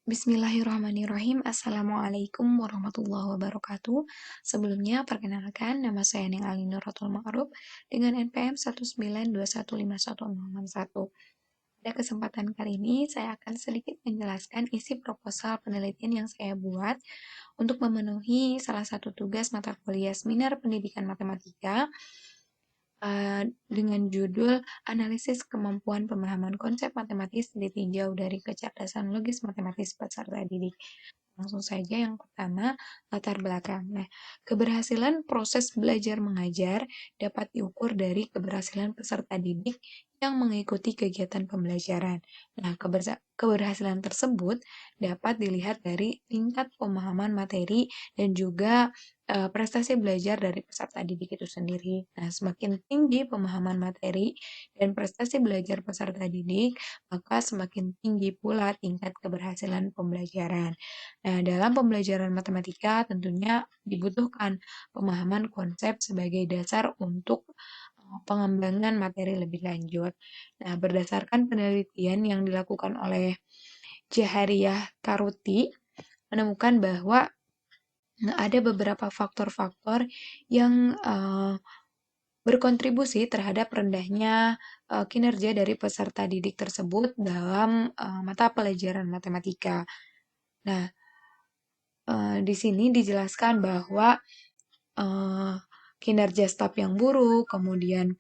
Bismillahirrahmanirrahim. Assalamualaikum warahmatullahi wabarakatuh. Sebelumnya, perkenalkan nama saya Ning Ali Nuratul Ma'ruf dengan NPM 192151061. Pada kesempatan kali ini, saya akan sedikit menjelaskan isi proposal penelitian yang saya buat untuk memenuhi salah satu tugas mata kuliah Seminar Pendidikan Matematika dengan judul Analisis Kemampuan Pemahaman Konsep Matematis ditinjau dari kecerdasan logis matematis peserta didik. Langsung saja yang pertama, latar belakang. Nah, keberhasilan proses belajar mengajar dapat diukur dari keberhasilan peserta didik yang mengikuti kegiatan pembelajaran. Nah, keberhasilan tersebut dapat dilihat dari tingkat pemahaman materi dan juga prestasi belajar dari peserta didik itu sendiri. Nah, semakin tinggi pemahaman materi dan prestasi belajar peserta didik, maka semakin tinggi pula tingkat keberhasilan pembelajaran. Nah, dalam pembelajaran matematika tentunya dibutuhkan pemahaman konsep sebagai dasar untuk pengembangan materi lebih lanjut. Nah, berdasarkan penelitian yang dilakukan oleh Jahariyah Karuti, menemukan bahwa ada beberapa faktor-faktor yang berkontribusi terhadap rendahnya kinerja dari peserta didik tersebut dalam mata pelajaran matematika. Nah, di sini dijelaskan bahwa kinerja staf yang buruk, kemudian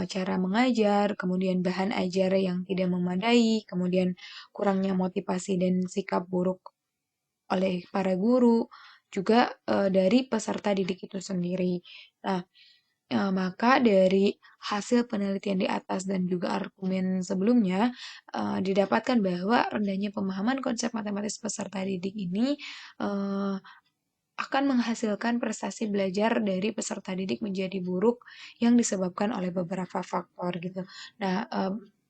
cara mengajar, kemudian bahan ajar yang tidak memadai, kemudian kurangnya motivasi dan sikap buruk oleh para guru, juga dari peserta didik itu sendiri. Nah, maka dari hasil penelitian di atas dan juga argumen sebelumnya, didapatkan bahwa rendahnya pemahaman konsep matematis peserta didik ini akan menghasilkan prestasi belajar dari peserta didik menjadi buruk yang disebabkan oleh beberapa faktor gitu. Nah,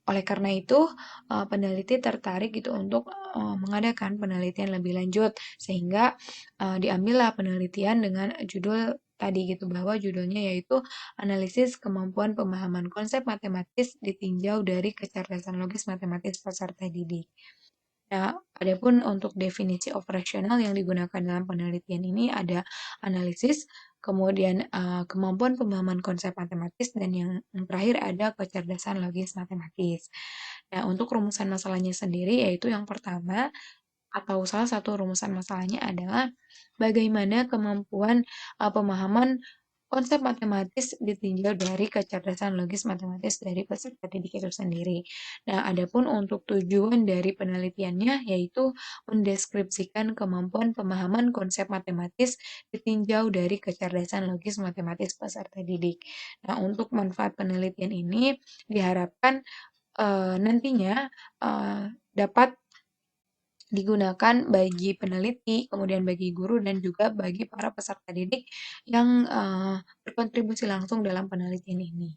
oleh karena itu, peneliti tertarik gitu untuk mengadakan penelitian lebih lanjut sehingga diambillah penelitian dengan judul tadi gitu bahwa judulnya yaitu analisis kemampuan pemahaman konsep matematis ditinjau dari kecerdasan logis matematis peserta didik. Nah, adapun untuk definisi operasional yang digunakan dalam penelitian ini ada analisis, kemudian kemampuan pemahaman konsep matematis, dan yang terakhir ada kecerdasan logis matematis. Nah, untuk rumusan masalahnya sendiri yaitu yang pertama atau salah satu rumusan masalahnya adalah bagaimana kemampuan pemahaman konsep matematis ditinjau dari kecerdasan logis matematis dari peserta didik itu sendiri. Nah, adapun untuk tujuan dari penelitiannya yaitu mendeskripsikan kemampuan pemahaman konsep matematis ditinjau dari kecerdasan logis matematis peserta didik. Nah, untuk manfaat penelitian ini diharapkan nantinya dapat digunakan bagi peneliti, kemudian bagi guru, dan juga bagi para peserta didik yang berkontribusi langsung dalam penelitian ini.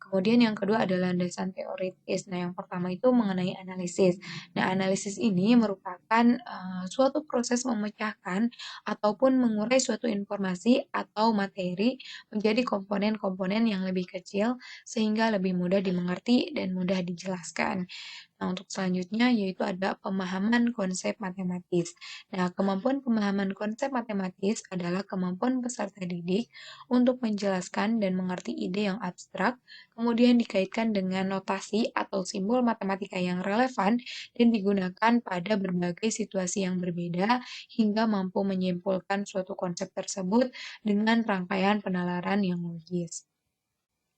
Kemudian yang kedua adalah landasan teoritis. Nah, yang pertama itu mengenai analisis. Nah, analisis ini merupakan suatu proses memecahkan ataupun mengurai suatu informasi atau materi menjadi komponen-komponen yang lebih kecil sehingga lebih mudah dimengerti dan mudah dijelaskan. Nah, untuk selanjutnya yaitu ada pemahaman konsep matematis. Nah, kemampuan pemahaman konsep matematis adalah kemampuan peserta didik untuk menjelaskan dan mengerti ide yang abstrak, kemudian dikaitkan dengan notasi atau simbol matematika yang relevan dan digunakan pada berbagai situasi yang berbeda hingga mampu menyimpulkan suatu konsep tersebut dengan rangkaian penalaran yang logis.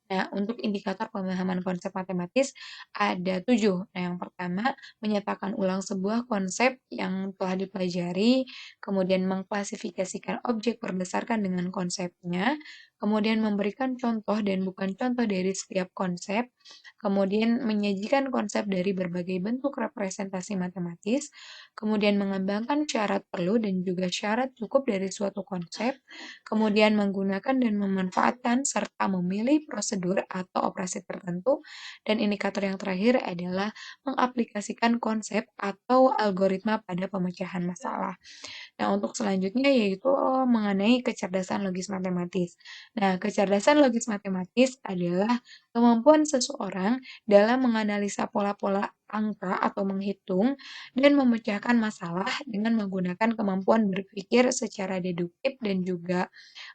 Nah, untuk indikator pemahaman konsep matematis ada 7. Nah, yang pertama, menyatakan ulang sebuah konsep yang telah dipelajari, kemudian mengklasifikasikan objek berdasarkan dengan konsepnya, kemudian memberikan contoh dan bukan contoh dari setiap konsep, kemudian menyajikan konsep dari berbagai bentuk representasi matematis, kemudian mengembangkan syarat perlu dan juga syarat cukup dari suatu konsep, kemudian menggunakan dan memanfaatkan serta memilih prosedur atau operasi tertentu, dan indikator yang terakhir adalah mengaplikasikan konsep atau algoritma pada pemecahan masalah. Nah, untuk selanjutnya yaitu mengenai kecerdasan logis matematis. Nah, kecerdasan logis matematis adalah kemampuan seseorang dalam menganalisa pola-pola angka atau menghitung dan memecahkan masalah dengan menggunakan kemampuan berpikir secara deduktif dan juga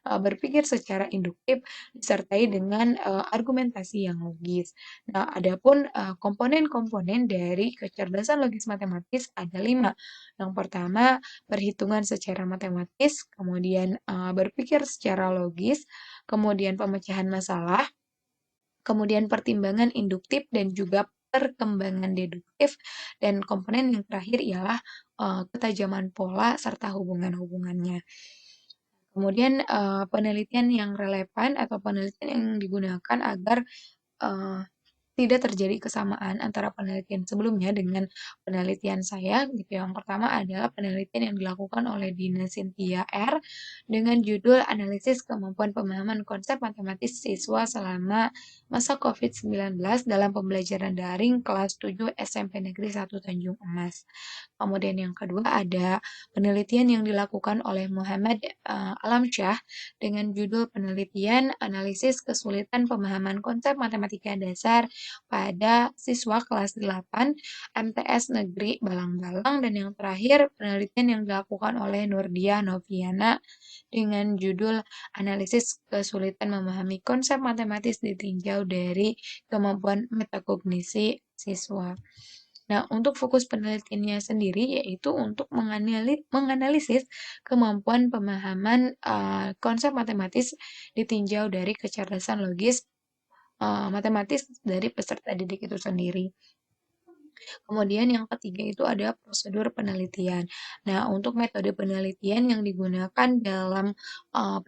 berpikir secara induktif disertai dengan argumentasi yang logis. Nah, adapun komponen-komponen dari kecerdasan logis matematis ada 5. Yang pertama, perhitungan secara matematis, kemudian berpikir secara logis, kemudian pemecahan masalah, kemudian pertimbangan induktif dan juga perkembangan deduktif, dan komponen yang terakhir ialah ketajaman pola serta hubungan-hubungannya. Kemudian penelitian yang relevan atau penelitian yang digunakan agar eh, tidak terjadi kesamaan antara penelitian sebelumnya dengan penelitian saya gitu. Yang pertama adalah penelitian yang dilakukan oleh Dina Cynthia R dengan judul Analisis Kemampuan Pemahaman Konsep Matematis Siswa Selama Masa COVID-19 dalam Pembelajaran Daring kelas 7 SMP Negeri 1 Tanjung Emas. Kemudian yang kedua ada penelitian yang dilakukan oleh Muhammad Alamsyah dengan judul penelitian analisis kesulitan pemahaman konsep matematika dasar pada siswa kelas 8 MTS Negeri Balang-Balang, dan yang terakhir penelitian yang dilakukan oleh Nurdia Noviana dengan judul analisis kesulitan memahami konsep matematis ditinjau dari kemampuan metakognisi siswa. Nah, untuk fokus penelitiannya sendiri yaitu untuk menganalisis kemampuan pemahaman konsep matematis ditinjau dari kecerdasan logis matematis dari peserta didik itu sendiri. Kemudian yang ketiga itu ada prosedur penelitian. Nah, untuk metode penelitian yang digunakan dalam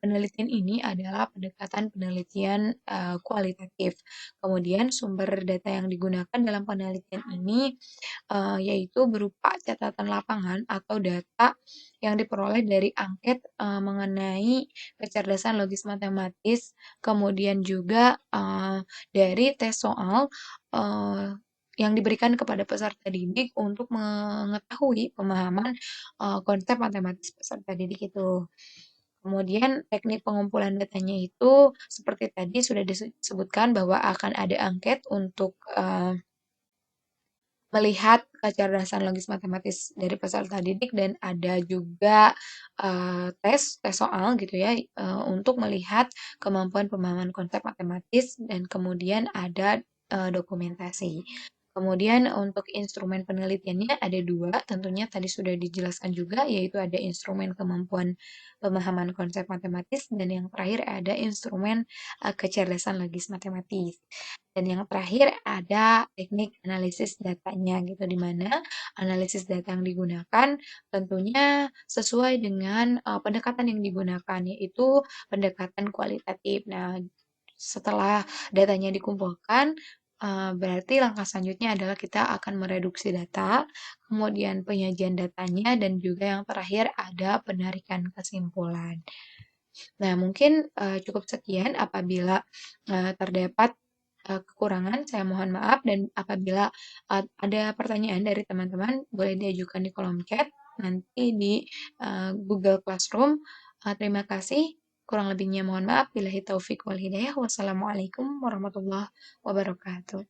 penelitian ini adalah pendekatan penelitian kualitatif. Kemudian sumber data yang digunakan dalam penelitian ini yaitu berupa catatan lapangan atau data yang diperoleh dari angket mengenai kecerdasan logis matematis, kemudian juga dari tes soal uh, yang diberikan kepada peserta didik untuk mengetahui pemahaman konsep matematis peserta didik itu. Kemudian teknik pengumpulan datanya itu seperti tadi sudah disebutkan bahwa akan ada angket untuk melihat kecerdasan logis matematis dari peserta didik, dan ada juga tes soal gitu ya untuk melihat kemampuan pemahaman konsep matematis, dan kemudian ada dokumentasi. Kemudian untuk instrumen penelitiannya ada dua, tentunya tadi sudah dijelaskan juga, yaitu ada instrumen kemampuan pemahaman konsep matematis, dan yang terakhir ada instrumen kecerdasan logis matematis. Dan yang terakhir ada teknik analisis datanya gitu, di mana analisis data yang digunakan tentunya sesuai dengan pendekatan yang digunakan, yaitu pendekatan kualitatif. Nah, setelah datanya dikumpulkan, berarti langkah selanjutnya adalah kita akan mereduksi data, kemudian penyajian datanya, dan juga yang terakhir ada penarikan kesimpulan. Nah, mungkin cukup sekian. Apabila terdapat kekurangan, saya mohon maaf, dan apabila ada pertanyaan dari teman-teman, boleh diajukan di kolom chat nanti di Google Classroom. Terima kasih. Kurang lebihnya mohon maaf. Billahi taufik wal hidayah. Wassalamualaikum warahmatullahi wabarakatuh.